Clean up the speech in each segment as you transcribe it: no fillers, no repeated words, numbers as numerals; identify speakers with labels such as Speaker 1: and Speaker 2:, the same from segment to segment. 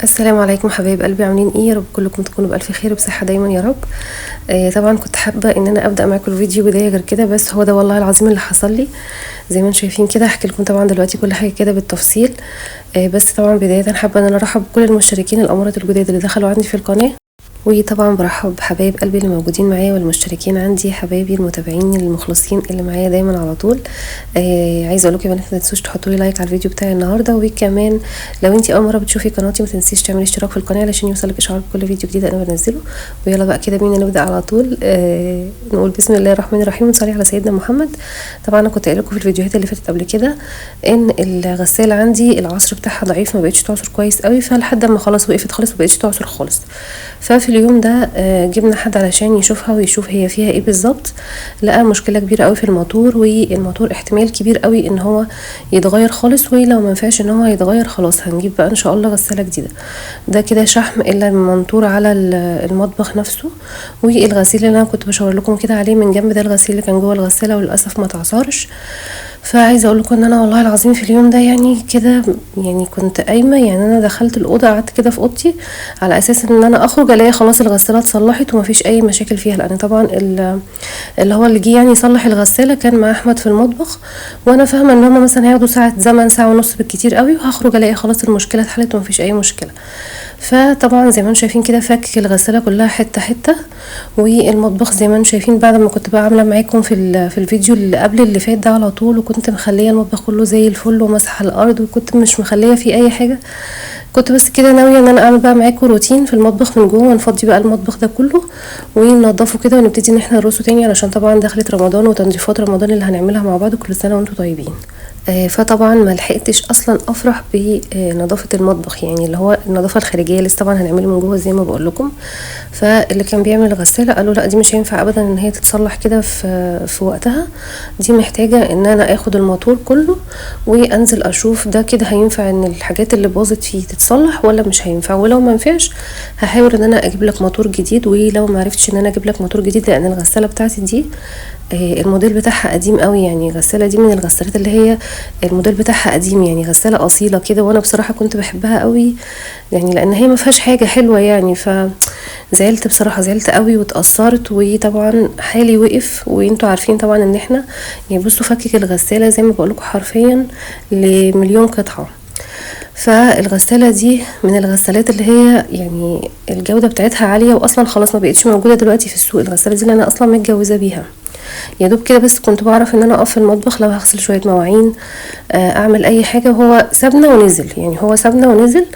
Speaker 1: السلام عليكم حبايب قلبي، عاملين ايه؟ يا رب كلكم تكونوا بالف خير وبصحه دايما يا رب. طبعا كنت حابه ان انا ابدا معاكم الفيديو بدايه غير كده، بس هو ده والله العظيم اللي حصل لي. زي ما انتم شايفين كده هحكي لكم طبعا دلوقتي كل حاجه كده بالتفصيل. بس طبعا بدايه حابه ان انا ارحب بكل المشتركين الامارات الجداد اللي دخلوا عندي في القناه، وطبعا برحب بحبايب قلبي اللي موجودين معايا والمشتركين عندي، حبايبي المتابعين المخلصين اللي معايا دايما على طول. عايزه اقول لكم يا بنات ما تنسوش تحطوا لي لايك على الفيديو بتاعي النهارده، وكمان لو انتي اول مره بتشوفي قناتي ما تنسيش تعملي اشتراك في القناه علشان يوصلك اشعار بكل فيديو جديد انا بنزله. ويلا بقى كده بينا نبدا على طول. نقول بسم الله الرحمن الرحيم ونصلي على سيدنا محمد. طبعا انا كنت قايله لكم في الفيديوهات اللي فاتت قبل كده ان الغساله عندي العصر بتاعها ضعيف، ما بقتش تعصر كويس قوي، فلحد ما خلاص وقفت خالص ما بقتش تعصر خالص. ففي اليوم ده جبنا حد علشان يشوفها ويشوف هي فيها ايه بالظبط. لقى مشكله كبيره قوي في الموتور، والموتور احتمال كبير قوي ان هو يتغير خالص، ولو ما ينفعش ان هو يتغير خلاص هنجيب بقى ان شاء الله غساله جديده. ده كده شحم الا منطور على المطبخ نفسه. والغسيل اللي انا كنت بشاور لكم كده عليه من جنب ده الغسيل اللي كان جوه الغساله وللاسف ما تعصرش. فعايزه اقول لكم ان انا والله العظيم في اليوم ده يعني كده يعني كنت قايمه، يعني انا دخلت الاوضه قعدت كده في اوضتي على اساس ان انا اخرج الاقي خلاص الغساله اتصلحت ومفيش اي مشاكل فيها، لان طبعا اللي هو اللي جه يعني يصلح الغساله كان مع احمد في المطبخ، وانا فاهمه ان هما مثلا هياخدوا ساعه زمن، ساعه ونص بالكتير قوي، وهخرج الاقي خلاص المشكله اتحلت ومفيش اي مشكله. فطبعا زي ما انتم شايفين كده فك الغساله كلها حته حته. والمطبخ زي ما انتم شايفين بعد ما كنت بقى عامله معاكم في الفيديو اللي قبل اللي فات ده على طول، وكنت مخليه المطبخ كله زي الفل ومسح الارض، وكنت مش مخليه فيه اي حاجه، كنت بس كده ناويه ان انا اعمل بقى معاكم روتين في المطبخ من جوه، ونفضي بقى المطبخ ده كله وننضفه كده ونبتدي ان احنا نرصه تاني، علشان طبعا دخلت رمضان وتنظيفات رمضان اللي هنعملها مع بعض. كل سنه وانتم طيبين. فطبعا ما لحقتش اصلا افرح بنظافه المطبخ، يعني اللي هو النظافه الخارجيه لسه طبعا هنعمله من جوه زي ما بقول لكم. فاللي كان بيعمل الغساله قالوا لا دي مش هينفع ابدا ان هي تتصلح كده في وقتها، دي محتاجه ان انا اخد الموتور كله وانزل اشوف ده كده هينفع ان الحاجات اللي باظت فيه تتصلح ولا مش هينفع، ولو ما ينفعش هحاول ان انا اجيب لك موتور جديد. ولو ما عرفتش ان انا اجيب لك موتور جديد لان الغساله بتاعتي دي الموديل بتاعها قديم قوي، يعني الغساله دي من الغسالات اللي هي الموديل بتاعها قديم، يعني غساله اصيله كده، وانا بصراحه كنت بحبها قوي يعني لان هي ما فيهاش حاجه حلوه يعني. فزعلت بصراحه، زعلت قوي واتاثرت، وطبعا حالي وقف. وانتوا عارفين طبعا ان احنا يعني بصوا فكك الغساله زي ما بقول لكم حرفيا لمليون قطعه. فالغساله دي من الغسالات اللي هي يعني الجوده بتاعتها عاليه، واصلا خلاص ما بقتش موجوده دلوقتي في السوق. الغساله دي اللي انا اصلا متجوزه بيها، يا دوب كده بس كنت بعرف ان انا اقف في المطبخ لو هغسل شويه مواعين، اعمل اي حاجه، وهو سابنا ونزل، يعني هو سابنا ونزل.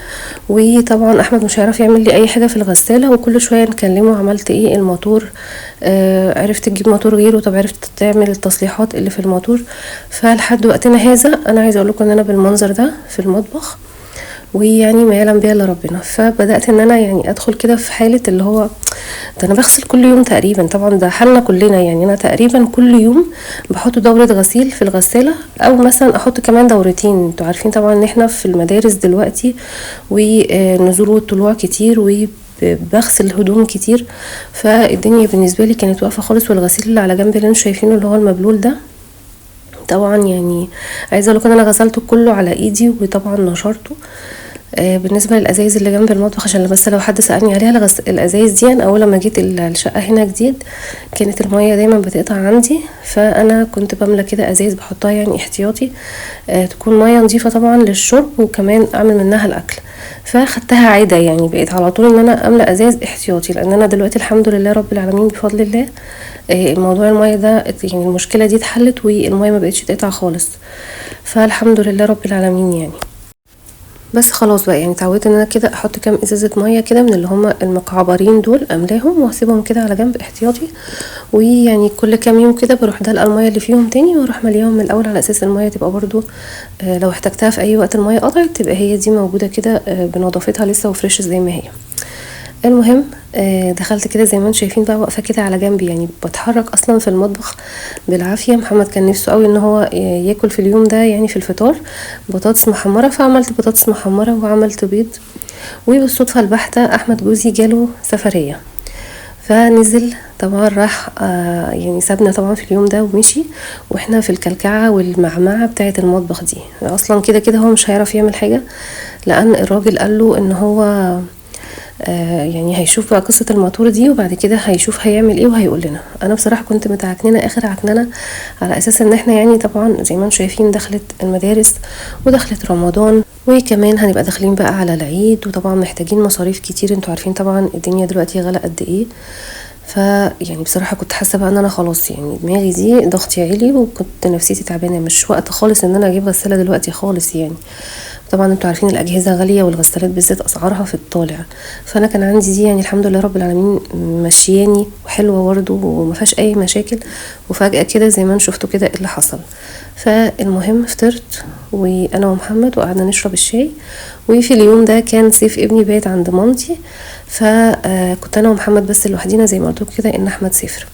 Speaker 1: وطبعا احمد مش هيعرف يعمل لي اي حاجه في الغساله، وكل شويه نكلمه عملت ايه الموتور، عرفت تجيب موتور غيره، طب عرفت تعمل التصليحات اللي في الموتور. فلحد وقتنا هذا انا عايزه اقول لكم ان انا بالمنظر ده في المطبخ، ويعني ما يعلم بيها الا ربنا. فبدات ان انا يعني ادخل كده في حاله اللي هو ده انا بغسل كل يوم تقريبا، طبعا ده حالنا كلنا، يعني انا تقريبا كل يوم بحط دورة غسيل في الغسالة، او مثلا احط كمان دورتين. انتوا عارفين طبعا ان احنا في المدارس دلوقتي والنزول والطلوع كتير وبغسل هدوم كتير، فالدنيا بالنسبة لي كانت واقفة خالص. والغسيل اللي على جنب اللي انتوا شايفينه اللي هو المبلول ده طبعا يعني عايزه اقول لكم ان انا غسلته كله على ايدي وطبعا نشرته. بالنسبه للازايز اللي جنب المطبخ، عشان بس لو حد سالني عليها، الازايز دي انا اول لما جيت الشقه هنا جديد كانت الميه دايما بتقطع عندي، فانا كنت بملى كده ازايز بحطها يعني احتياطي، تكون ميه نظيفه طبعا للشرب وكمان اعمل منها الاكل. فاخدتها عاده، يعني بقيت على طول ان انا املى ازايز احتياطي، لان انا دلوقتي الحمد لله رب العالمين بفضل الله الموضوع الميه ده يعني المشكله دي اتحلت والميه ما بقتش تقطع خالص، فالحمد لله رب العالمين يعني. بس خلاص بقى يعني اتعودت ان انا كده احط كام ازازه ميه كده من اللي هما المكعبرين دول، املاهم واسيبهم كده على جنب احتياطي، ويعني كل كام يوم كده بروح دلق الميه اللي فيهم تاني واروح مليهم من الاول، على اساس الميه تبقى برضو لو احتجتها في اي وقت الميه قطعت تبقى هي دي موجوده كده بنظافتها لسه وفريش زي ما هي. المهم دخلت كده زي ما انتم شايفين بقى واقفه كده على جنبي، يعني بتحرك اصلا في المطبخ بالعافيه. محمد كان نفسه قوي ان هو ياكل في اليوم ده يعني في الفطار بطاطس محمره، فعملت بطاطس محمره وعملت بيض. وبالصدفه البحته احمد جوزي جاله سفريه، فنزل طبعا راح يعني سابنا طبعا في اليوم ده ومشي، واحنا في الكلكعه والمعمعه بتاعه المطبخ دي. اصلا كده كده هو مش هيعرف يعمل حاجه لان الراجل قال له ان هو يعني هيشوف بقى قصة الموتور دي، وبعد كده هيشوف هيعمل ايه وهيقول لنا. انا بصراحة كنت متعكننة اخر عكننة على اساس ان احنا يعني طبعا زي ما انتم شايفين دخلت المدارس ودخلت رمضان، وكمان هنبقى داخلين بقى على العيد، وطبعا محتاجين مصاريف كتير. انتوا عارفين طبعا الدنيا دلوقتي غلا قد ايه. يعني بصراحة كنت حاسة بقى ان انا خلاص يعني دماغي دي ضغطي عالي، وكنت نفسيتي تعبانة، مش وقت خالص ان انا اجيب غسالة دلوقتي خالص يعني. طبعا انتوا عارفين الاجهزه غاليه، والغسالات بالذات اسعارها في الطالع. فانا كان عندي دي يعني الحمد لله رب العالمين مشياني وحلوه برده وما فيهاش اي مشاكل. وفجاه كده زي ما انتم شفتوا كده اللي حصل. فالمهم فطرت وانا ومحمد وقعدنا نشرب الشاي. وفي اليوم ده كان سيف ابني بايت عند مامتي، فكنت انا ومحمد بس لوحدينا زي ما قلت لكم كده ان احمد سافر.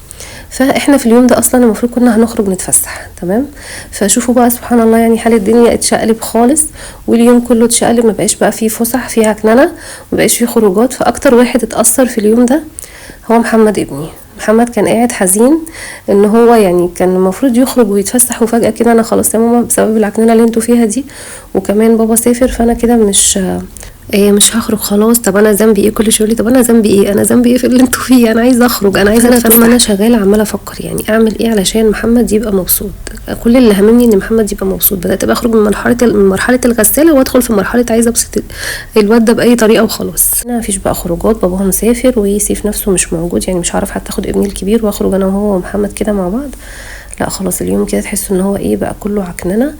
Speaker 1: فاحنا في اليوم ده اصلا المفروض كنا هنخرج نتفسح، تمام. فشوفوا بقى سبحان الله يعني حال الدنيا اتشقلب خالص، واليوم كله اتشقلب، ما بقاش بقى فيه فسح فيها كننه، ما بقاش فيه خروجات. فاكتر واحد اتاثر في اليوم ده هو محمد ابني. محمد كان قاعد حزين ان هو يعني كان المفروض يخرج ويتفسح، وفجاه كده انا خلاص يا ماما بسبب العكننه اللي انتوا فيها دي، وكمان بابا سافر، فانا كده مش هخرج خلاص. طب انا ذنبي ايه؟ كل شويه يقول لي طب انا ذنبي ايه؟ انا ذنبي ايه في اللي انتوا فيه؟ انا عايزه اخرج، انا عايزه اتفسح. طول ما انا شغاله عماله افكر يعني اعمل ايه علشان محمد يبقى مبسوط. كل اللي هممني ان محمد يبقى مبسوط. بدات بقى اخرج من مرحله الغساله وادخل في مرحله عايزه ابسط الواد ده باي طريقه وخلاص. انا مفيش بقى خروجات، باباهم مسافر وسيف نفسه مش موجود، يعني مش هعرف حتى اخد ابني الكبير واخرج انا وهو ومحمد كده مع بعض. لا خلاص اليوم كده تحسوا ان هو ايه بقى كله عكننه،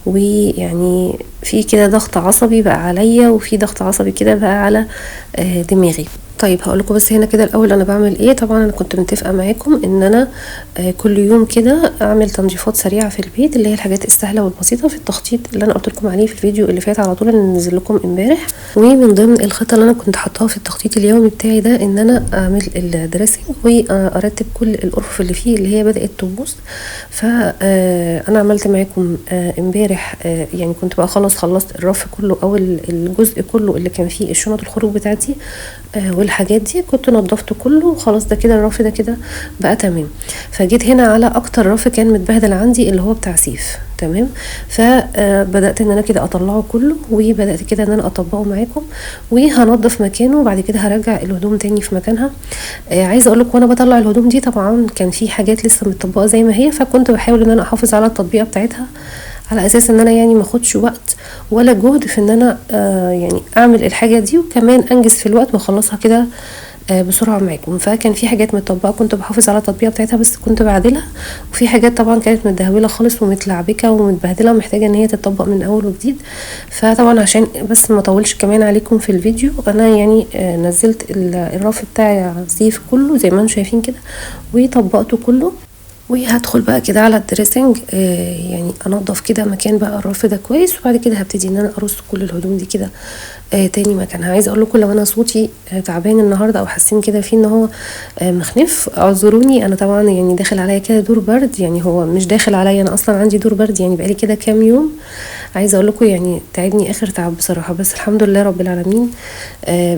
Speaker 1: ويعني في كده ضغط عصبي بقى عليا، وفي ضغط عصبي كده بقى على دماغي. طيب هقول لكم بس هنا كده الاول انا بعمل ايه. طبعا انا كنت متفقه معاكم ان انا كل يوم كده اعمل تنظيفات سريعه في البيت، اللي هي الحاجات السهله والبسيطه في التخطيط اللي انا قلت لكم عليه في الفيديو اللي فات على طول، اللي نزل لكم امبارح. ومن ضمن الخطه اللي انا كنت حاطاها في التخطيط اليومي بتاعي ده ان انا اعمل الدريسنج وارتب كل الارفف اللي فيه اللي هي بدات تبوظ. فانا عملت معاكم امبارح يعني كنت بقى خلصت الرف كله او الجزء كله اللي كان فيه الشنط الخروج بتاعتي والحاجات دي، كنت نضفته كله وخلاص. ده كده الرف ده كده بقى تمام. فجيت هنا على اكتر رف كان متبهدل عندي اللي هو بتاع سيف، تمام. فبدات ان انا كده اطلعه كله، وبدات كده ان انا اطبقه معاكم، وهنضف مكانه، وبعد كده هرجع الهدوم تاني في مكانها. عايزه اقول لكم وانا بطلع الهدوم دي طبعا كان في حاجات لسه متطبقه زي ما هي، فكنت بحاول ان انا احافظ على التطبيقه بتاعتها على اساس ان انا يعني ما اخدش وقت ولا جهد في ان انا يعني اعمل الحاجه دي، وكمان انجز في الوقت واخلصها كده بسرعه معاكم. فكان في حاجات متطبقه كنت بحافظ على التطبيقه بتاعتها بس كنت بعدلها، وفي حاجات طبعا كانت متدهوله خالص ومتلعبكه ومتبهدله محتاجه ان هي تتطبق من اول وجديد. فطبعا عشان بس ما اطولش كمان عليكم في الفيديو، انا يعني نزلت الرف بتاع سيف كله زي ما انتم شايفين كده وطبقته كله. وهدخل بقى كده على الدريسنج يعني انضف كده مكان بقى الرف ده كويس، وبعد كده هبتدي ان انا ارص كل الهدوم دي كده تاني مكانها. عايزه اقول لكم لو انا صوتي تعبان النهارده او حاسين كده فيه ان هو مخنف اعذروني. انا طبعا يعني داخل عليا كده دور برد، يعني هو مش داخل عليا، انا اصلا عندي دور برد يعني بقالي كده كام يوم. عايزه اقول لكم يعني تعبني اخر تعب بصراحه، بس الحمد لله رب العالمين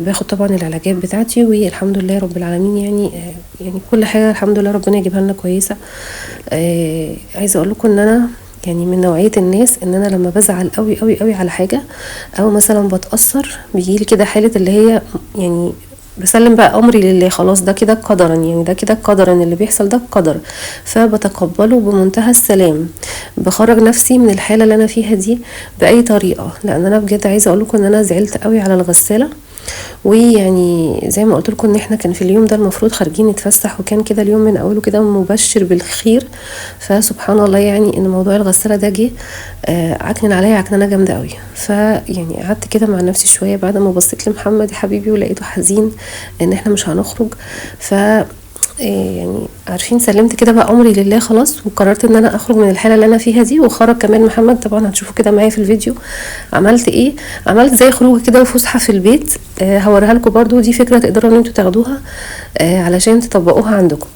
Speaker 1: باخد طبعا العلاجات بتاعتي، والحمد لله رب العالمين يعني كل حاجه الحمد لله ربنا يجيبها لنا كويسه. عايزه اقول لكم ان انا يعني من نوعيه الناس ان انا لما بزعل قوي قوي قوي على حاجه او مثلا بتاثر بيجيلي كده حاله اللي هي يعني بسلم بقى امري لله، خلاص ده كده قدرا، يعني ده كده قدرا اللي بيحصل ده قدر، فبتقبله بمنتهى السلام، بخرج نفسي من الحاله اللي انا فيها دي باي طريقه. لان انا بجد عايزه اقول لكم ان انا زعلت قوي على الغساله، ويعني زي ما قلت لكم ان احنا كان في اليوم ده المفروض خارجين نتفسح، وكان كده اليوم من اوله كده مبشر بالخير. فسبحان الله يعني ان موضوع الغساله ده جه عكنن عليا عكننه جامده قوي. فيعني قعدت كده مع نفسي شويه بعد ما بصيت لمحمد يا حبيبي ولقيته حزين ان احنا مش هنخرج. يعني عارفين سلمت كده بقى امري لله خلاص، وقررت ان انا اخرج من الحاله اللي انا فيها دي. وخرج كمان محمد، طبعا هتشوفوا كده معايا في الفيديو عملت ايه. عملت زي خروجه كده وفسحه في البيت، هوريها لكم برضو، دي فكره تقدروا ان انتوا تاخدوها علشان تطبقوها عندكم.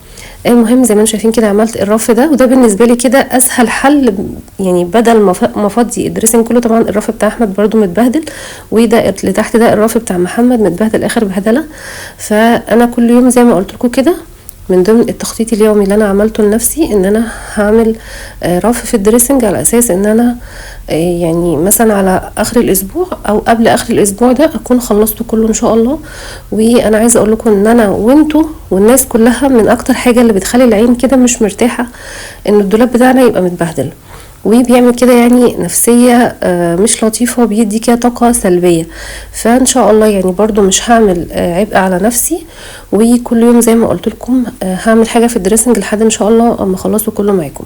Speaker 1: المهم زي ما انتم شايفين كده عملت الرف ده، وده بالنسبه لي كده اسهل حل، يعني بدل ما افضي الدريسنج كله. طبعا الرف بتاع احمد برضو متبهدل، وده اللي تحت ده الرف بتاع محمد متبهدل اخر بهدله. فانا كل يوم زي ما قلت لكم كده من ضمن التخطيط اليومي اللي انا عملته لنفسي ان انا هعمل رف في الدريسنج، على اساس ان انا يعني مثلا على اخر الاسبوع او قبل اخر الاسبوع ده اكون خلصته كله ان شاء الله. وانا عايزه اقول لكم ان انا وانتوا والناس كلها من اكتر حاجه اللي بتخلي العين كده مش مرتاحه ان الدولاب بتاعنا يبقى متبهدل، وبيعمل كده يعني نفسية مش لطيفة، وبيدي كده طاقة سلبية. فان شاء الله يعني برضو مش هعمل عبء على نفسي، وكل يوم زي ما قلت لكم هعمل حاجة في الدريسنج لحد ان شاء الله اما اخلصه كله معاكم.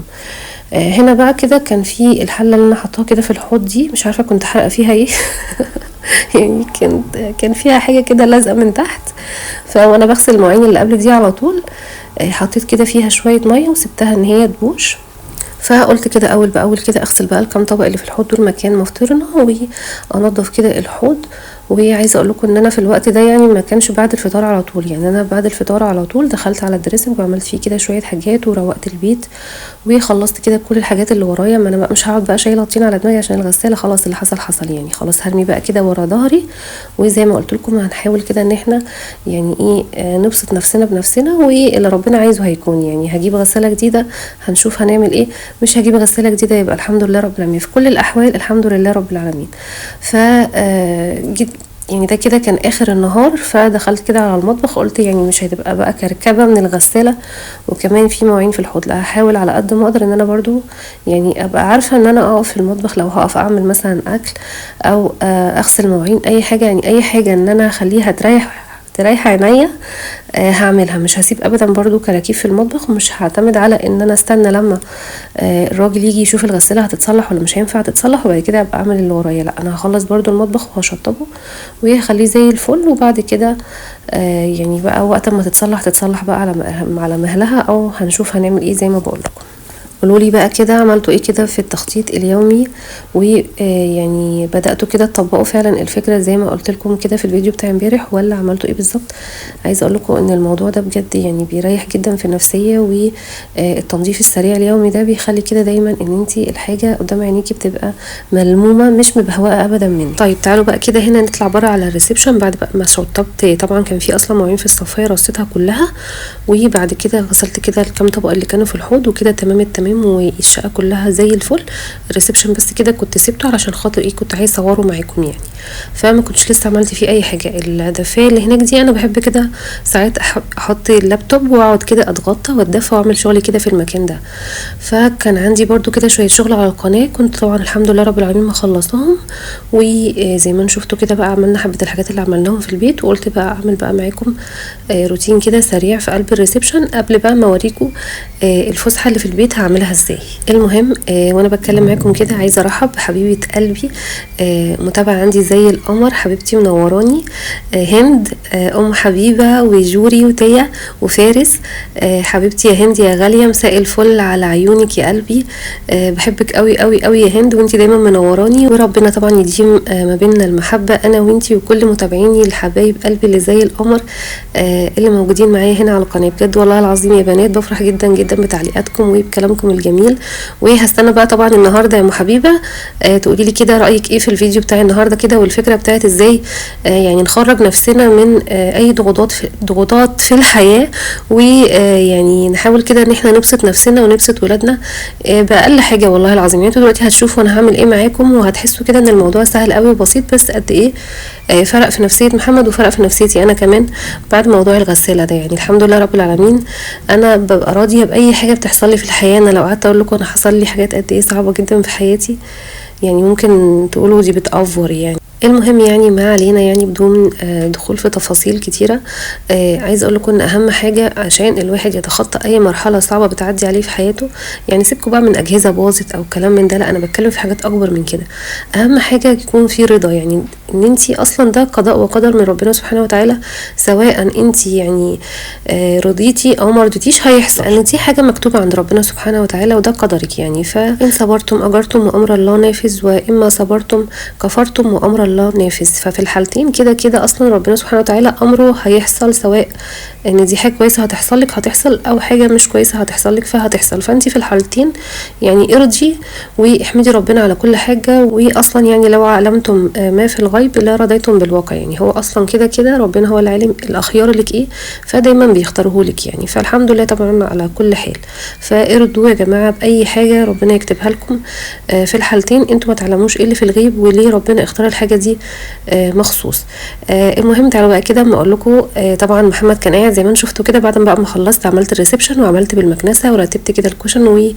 Speaker 1: هنا بقى كده كان في الحلة اللي انا حطاها كده في الحوض دي، مش عارفة كنت حرقة فيها ايه يعني كان فيها حاجة كده لازقة من تحت، فوانا بغسل المواعين اللي قبل دي على طول حطيت كده فيها شوية مية وسبتها ان هي تبوش. فقلت كده اول باول كده اغسل بقى الكام طبق اللي في الحوض دول مكان مفطرنا، وانضف كده الحوض. وعايزه اقول لكم ان انا في الوقت ده يعني ما كانش بعد الفطار على طول، يعني انا بعد الفطار على طول دخلت على الدريسنج وعملت فيه كده شويه حاجات وروقت البيت وخلصت كده كل الحاجات اللي ورايا. ما انا بقى مش هقعد بقى شايله طين على دماغي عشان الغساله، خلاص اللي حصل حصل يعني، خلاص هرمي بقى كده ورا ظهري. وزي ما قلت لكم هنحاول كده ان احنا يعني ايه نبسط نفسنا بنفسنا، واللي ربنا عايزه هيكون. يعني هجيب غساله جديده هنشوف هنعمل ايه، مش هجيب غساله جديده يبقى الحمد لله رب العالمين، في كل الاحوال الحمد لله رب العالمين. ف جيت يعني ده كده كان اخر النهار، فدخلت كده على المطبخ قلت يعني مش هتبقى بقى كركبه من الغساله وكمان في مواعين في الحوض، لا هحاول على قد ما اقدر ان انا برضو يعني ابقى عارفه ان انا اقف في المطبخ لو هقف اعمل مثلا اكل او اغسل مواعين اي حاجه، يعني اي حاجه ان انا اخليها تريح عينيا هعملها. مش هسيب ابدا برضو كراكيب في المطبخ، ومش هعتمد على ان انا استنى لما الراجل يجي يشوف الغساله هتتصلح ولا مش هينفع تتصلح وبعد كده ابقى اعمل اللي ورايا. لا انا هخلص برضو المطبخ وهشطبه وهخليه زي الفل، وبعد كده يعني بقى وقت ما تتصلح بقى على مهلها، او هنشوف هنعمل ايه زي ما بقول لكم. قولولي بقى كده عملتوا ايه كده في التخطيط اليومي، ويعني بدأتوا كده تطبقوا فعلا الفكرة زي ما قلت لكم كده في الفيديو بتاع امبارح، ولا عملتوا ايه بالظبط؟ عايزه اقول لكم ان الموضوع ده بجد يعني بيريح جدا في النفسيه، والتنظيف السريع اليومي ده بيخلي كده دايما ان انتي الحاجه قدام عينيكي بتبقى ملمومه مش مبهوقه ابدا منك. طيب تعالوا بقى كده هنا نطلع بره على الريسبشن بعد بقى ما شطبت. طبعا كان في اصلا مواعين في الصفايه رصيتها كلها، وبعد كده غسلت كده الكام طبق اللي كانوا في الحوض وكده تمام التمام، والشقه كلها زي الفل. الريسبشن بس كده كنت سبته علشان خاطر ايه كنت عايزه اصوره معاكم يعني، فما كنتش لسه عملت فيه اي حاجه. الدفايه اللي هناك دي انا بحب كده ساعات احط اللابتوب واقعد كده اتغطى واتدفى واعمل شغلي كده في المكان ده. فكان عندي برضو كده شويه شغل على القناه، كنت طبعا الحمد لله رب العالمين ما خلصتهم، وزي ما شفتوا كده بقى عملنا حبه الحاجات اللي عملناهم في البيت، وقلت بقى اعمل بقى معاكم روتين كده سريع في قلب الريسبشن قبل بقى ما اوريكم الفسحه اللي في البيت هعملها ازاي. المهم وانا بتكلم معاكم كده عايزه ارحب بحبيبه قلبي متابعه عندي زي القمر، حبيبتي منوراني هند ام حبيبه وجوري وتيا وفارس. حبيبتي يا هند يا غاليه، مساء الفل على عيونك يا قلبي، بحبك قوي قوي قوي يا هند، وانتي دايما منوراني، وربنا طبعا يديم ما بيننا المحبه انا وانتي وكل متابعيني الحبايب قلبي اللي زي القمر اللي موجودين معايا هنا على القناه. بجد والله العظيم يا بنات بفرح جدا جدا بتعليقاتكم وبكلامكم الجميل. وهستنى بقى طبعا النهارده يا ام حبيبه تقولي لي كده رايك ايه في الفيديو بتاع النهارده كده، والفكره بتاعت ازاي يعني نخرج نفسنا من اي ضغوطات في الحياه، ويعني نحاول كده ان احنا نبسط نفسنا ونبسط ولادنا باقل حاجه. والله العظيم يعني انتوا دلوقتي هتشوفوا انا هعمل ايه معاكم، وهتحسوا كده ان الموضوع سهل قوي وبسيط، بس قد ايه فرق في نفسيه محمد وفرق في نفسيتي انا كمان بعد موضوع الغساله ده. يعني الحمد لله رب العالمين انا ببقى راضيه باي حاجه بتحصل لي في الحياه. انا لو قعدت اقول لكم انا حصل لي حاجات قد ايه صعبه جدا في حياتي يعني ممكن تقولوا دي بتأفور يعني. المهم يعني ما علينا يعني بدون دخول في تفاصيل كتيرة. عايز اقول لكم ان اهم حاجة عشان الواحد يتخطى اي مرحلة صعبة بتعدي عليه في حياته، يعني سيبكم بقى من اجهزة باظت او كلام من ده، لا انا بتكلم في حاجات اكبر من كده. اهم حاجة يكون في رضا، يعني ان انتي اصلا ده قضاء وقدر من ربنا سبحانه وتعالى، سواء انتي يعني رضيتي او ما رضيتيش هيحصل، ان دي حاجة مكتوبة عند ربنا سبحانه وتعالى وده قدرك يعني. فان صبرتم اجرتم وامر الله نافذ، واما صبرتم كفرتم وامر الله الله نافذ. ففي الحالتين كده كده اصلا ربنا سبحانه وتعالى امره هيحصل، سواء ان دي حاجه كويسه هتحصل لك هتحصل، او حاجه مش كويسه هتحصل لك فهتحصل. فانت في الحالتين يعني ارضي واحمدي ربنا على كل حاجه. واصلا يعني لو علمتم ما في الغيب لا رضيتم بالواقع، يعني هو اصلا كده كده ربنا هو العالم الاخيار لك ايه، فدايما بيختاره لك يعني. فالحمد لله طبعا على كل حال. فارضوا يا جماعه باي حاجه ربنا يكتبها لكم. في الحالتين انتوا ما تعلموش ايه اللي في الغيب وليه ربنا اختار الحاجه دي مخصوص. المهم تعالوا بقى كده اما اقول لكم. طبعا محمد كان قاعد زي ما انتم شفتوا كده، بعد ما بقى ما خلصت عملت الريسبشن وعملت بالمكنسه ورتبت كده الكوشن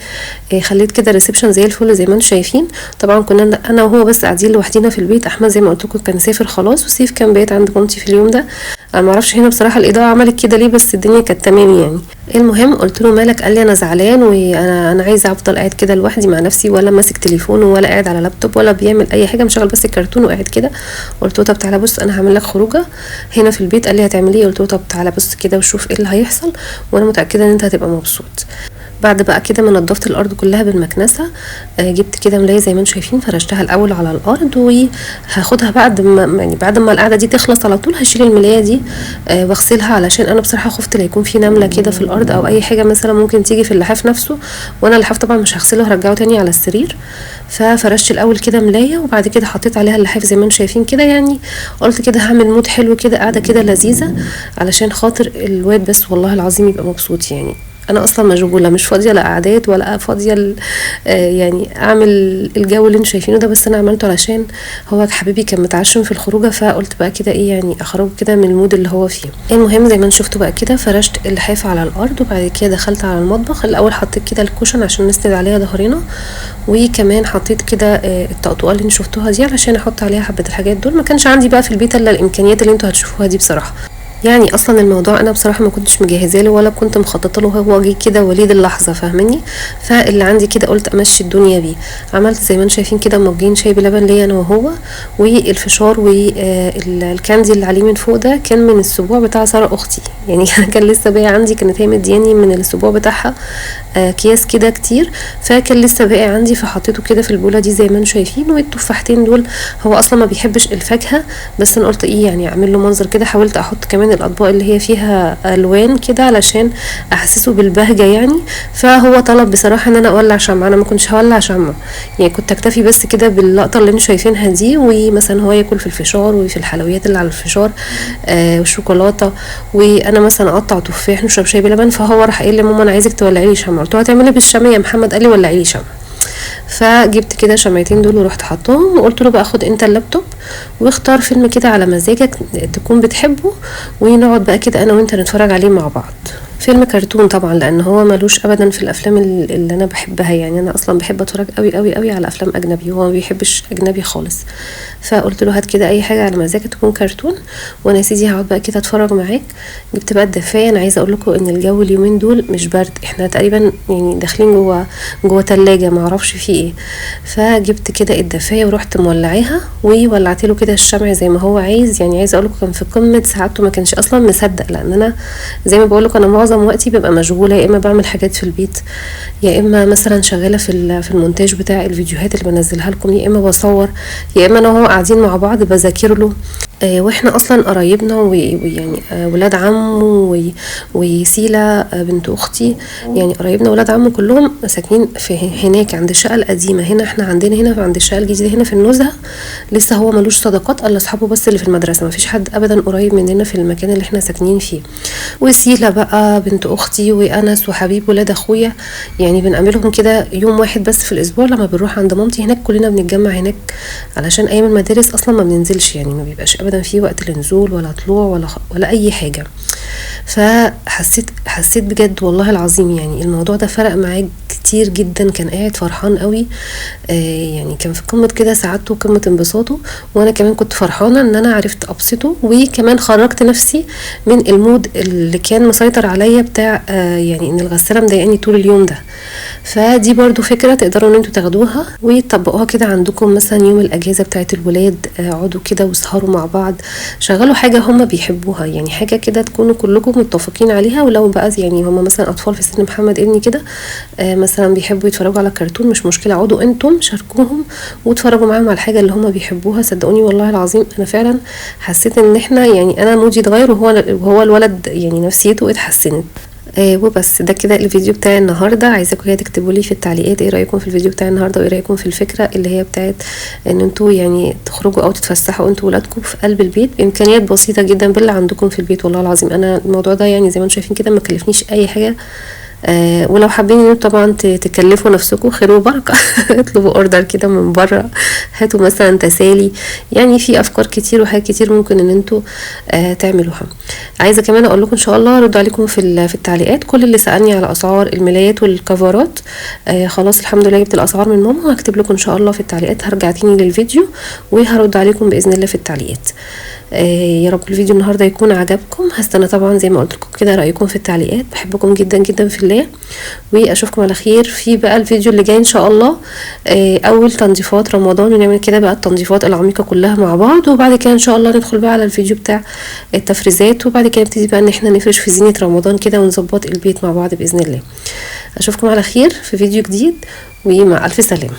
Speaker 1: وخليت كده الريسبشن زي الفل زي ما انتم شايفين. طبعا كنا انا وهو بس قاعدين لوحدينا في البيت. احمد زي ما قلت لكم كان سافر خلاص، وسيف كان بيت عند مامتي في اليوم ده. انا ما اعرفش هنا بصراحه الاضاءه عملت كده ليه، بس الدنيا كانت تمام يعني. المهم قلت له مالك؟ قال لي انا زعلان وانا عايزه افضل قاعد كده لوحدي مع نفسي، ولا ماسك تليفون ولا قاعد على لابتوب ولا بيعمل اي حاجه، مشغل بس الكرتون وقاعد كده. قلت له طب تعالى بص انا هعمل لك خروجه هنا في البيت. قال لي هتعملي ايه؟ قلت له طب تعالى بص كده وشوف ايه اللي هيحصل، وانا متاكده ان انت هتبقى مبسوط. بعد بقى كده ما نضفت الارض كلها بالمكنسه، جبت كده ملايه زي ما انتم شايفين، فرشتها الاول على الارض، وهاخدها بعد ما القعده دي تخلص على طول هشيل الملايه دي واغسلها، علشان انا بصراحه خفت لا يكون في نمله كده في الارض او اي حاجه مثلا ممكن تيجي في اللحاف نفسه، وانا اللحاف طبعا مش هغسله هرجعه تاني على السرير. ففرشت الاول كده ملايه، وبعد كده حطيت عليها اللحاف زي ما انتم شايفين كده. يعني قلت كده هعمل مود حلو كده، قاعده كده لذيذه علشان خاطر الواد بس والله العظيم يبقى مبسوط. يعني انا اصلا مشغوله مش فاضيه لا قعدات ولا فاضيه يعني اعمل الجو اللي انتوا شايفينه ده، بس انا عملته علشان هو حبيبي كان متعشم في الخروجه، فقلت بقى كده ايه يعني اخرجه كده من المود اللي هو فيه. المهم زي ما انتوا شفتوا بقى كده فرشت اللحاف على الارض، وبعد كده دخلت على المطبخ. الاول حطيت كده الكوشن عشان نسند عليها ظهرنا، وكمان حطيت كده الطقطقه اللي انتوا شفتوها دي علشان احط عليها حبه الحاجات دول. ما كانش عندي بقى في البيت الا الامكانيات اللي انتوا هتشوفوها دي بصراحه. يعني اصلا الموضوع انا بصراحه ما كنتش مجهزه له ولا كنت مخططه له، هو جه كده وليد اللحظه فاهمني. فاللي عندي كده قلت امشي الدنيا بيه. عملت زي ما انتم شايفين كده مجين شاي بلبن ليا انا وهو، والفشار والكاندي اللي عليه من فوق ده كان من السبوع بتاع ساره اختي. يعني كان لسه باقي عندي، كانت هي مدياني من السبوع بتاعها اكياس كده كتير، فكان لسه باقي عندي فحطيته كده في البوله دي زي ما انتم شايفين. والتفاحتين دول هو اصلا ما بيحبش الفاكهه، بس انا قلت ايه يعني اعمل له منظر كده. حاولت احط كمان الاطباق اللي هي فيها الوان كده علشان احسسه بالبهجه يعني. فهو طلب بصراحه ان انا اولع شمعه، انا ما كنتش هولع شمعه يعني، كنت اكتفي بس كده باللقطه اللي انتم شايفينها دي. ومثلا هو ياكل في الفشار وفي الحلويات اللي على الفشار والشوكولاته، وانا مثلا اقطع تفاح نشرب شاي بلبن. فهو راح قايل لي ماما انا عايزك تولعي لي شمعه. قلت له هتعملي بالشمع يا محمد؟ قال لي ولعي لي شمعه. فجبت كده شمعتين دول ورحت حطهم، وقلت له بقى خد انت اللابتوب واختار فيلم كده على مزاجك تكون بتحبه، ونقعد بقى كده انا وانت نتفرج عليه مع بعض. فيلم كرتون طبعا، لان هو ملوش ابدا في الافلام اللي انا بحبها. يعني انا اصلا بحب اتفرج قوي قوي قوي على افلام اجنبي، وهو ما بيحبش اجنبي خالص. فقلت له هات كده اي حاجه على مزاجك تكون كرتون، وانا يا سيدي هقعد بقى كده اتفرج معاك. جبت بقى الدفايه. انا عايزه اقول لكم ان الجو اليومين دول مش برد، احنا تقريبا يعني داخلين جوه ثلاجه ما اعرفش فيه ايه. فجبت كده الدفايه ورحت مولعاها، وولعت له كده الشمع زي ما هو عايز. يعني عايزه اقول لكم كان في قمه سعادته، ما كانش اصلا مصدق، لان انا زي ما بقول لكم انا معظم وقتي ببقى مشغوله، يا اما بعمل حاجات في البيت، يا اما مثلا شغاله في المونتاج بتاع الفيديوهات اللي بنزلها لكم، يا اما بصور، يا اما انا وهو قاعدين مع بعض بذاكر له. واحنا اصلا قرايبنا ويعني ولاد عمه وسيله بنت اختي، يعني قرايبنا ولاد عمه كلهم ساكنين في هناك عند الشقه القديمه. هنا احنا عندنا هنا عند الشقه الجديده هنا في النزهه لسه هو ملوش صداقات الا اصحابه بس اللي في المدرسه، ما فيش حد ابدا قريب مننا في المكان اللي احنا ساكنين فيه. وسيله بقى بنت اختي وانس وحبيب ولاد اخويا، يعني بنقابلهم كده يوم واحد بس في الاسبوع لما بنروح عند مامتي هناك، كلنا بنتجمع هناك علشان ايام المدارس اصلا ما بننزلش، يعني ما بيبقاش ابدا في وقت لنزول ولا طلوع ولا اي حاجه. فحسيت بجد والله العظيم يعني الموضوع ده فرق معاك كتير جدا. كان قاعد فرحان قوي، يعني كان في قمه كده سعادته وقمه انبساطه، وانا كمان كنت فرحانه ان انا عرفت ابسطه، وكمان خرجت نفسي من المود اللي كان مسيطر عليا بتاع يعني ان الغساله مضايقاني طول اليوم ده. فدي برضو فكره تقدروا ان انتوا تاخدوها وتطبقوها كده عندكم، مثلا يوم الاجازه بتاعت الولاد اقعدوا كده واسهروا مع بعض، شغلوا حاجه هم بيحبوها، يعني حاجه كده تكونوا كلكم متفقين عليها. ولو بقى يعني هم مثلا اطفال في سن محمد ابني كده مثلا مثلا بيحبوا يتفرجوا على كرتون، مش مشكله، اقعدوا انتم شاركوهم واتفرجوا معاهم على الحاجه اللي هم بيحبوها. صدقوني والله العظيم انا فعلا حسيت ان احنا يعني انا مودي اتغير وهو الولد يعني نفسيته اتحسنت. وبس ده كده الفيديو بتاع النهارده. عايزاكم كده تكتبوا لي في التعليقات ايه رايكم في الفيديو بتاع النهارده، وايه رايكم في الفكره اللي هي بتاعت ان انتوا يعني تخرجوا او تتفسحوا انتوا ولادكم في قلب البيت بامكانيات بسيطه جدا باللي عندكم في البيت. والله العظيم انا الموضوع ده يعني زي ما انتم شايفين كده ما كلفنيش اي حاجه. ولو حابين ان انتوا طبعا تكلفوا نفسكم خير وبركه اطلبوا اوردر كده من بره، هاتوا مثلا تسالي، يعني في افكار كتير وحاجات كتير ممكن ان انتوا تعملوها. عايزه كمان اقول لكم ان شاء الله ارد عليكم في التعليقات كل اللي سالني على اسعار الملايات والكفرات. خلاص الحمد لله جبت الاسعار من ماما، هكتب لكم ان شاء الله في التعليقات، هرجع تاني للفيديو وهرد عليكم باذن الله في التعليقات. يا رب الفيديو النهارده يكون عجبكم. هستنى طبعا زي ما قلت لكم كده رايكم في التعليقات. بحبكم جدا جدا في الله، واشوفكم على خير في بقى الفيديو اللي جاي ان شاء الله. اول تنظيفات رمضان، ونعمل كده بقى التنظيفات العميقه كلها مع بعض، وبعد كده ان شاء الله ندخل بقى على الفيديو بتاع التفريزات، وبعد كده نبتدي بقى ان احنا نفرش في زينه رمضان كده ونظبط البيت مع بعض باذن الله. اشوفكم على خير في فيديو جديد، ومع الف سلامه.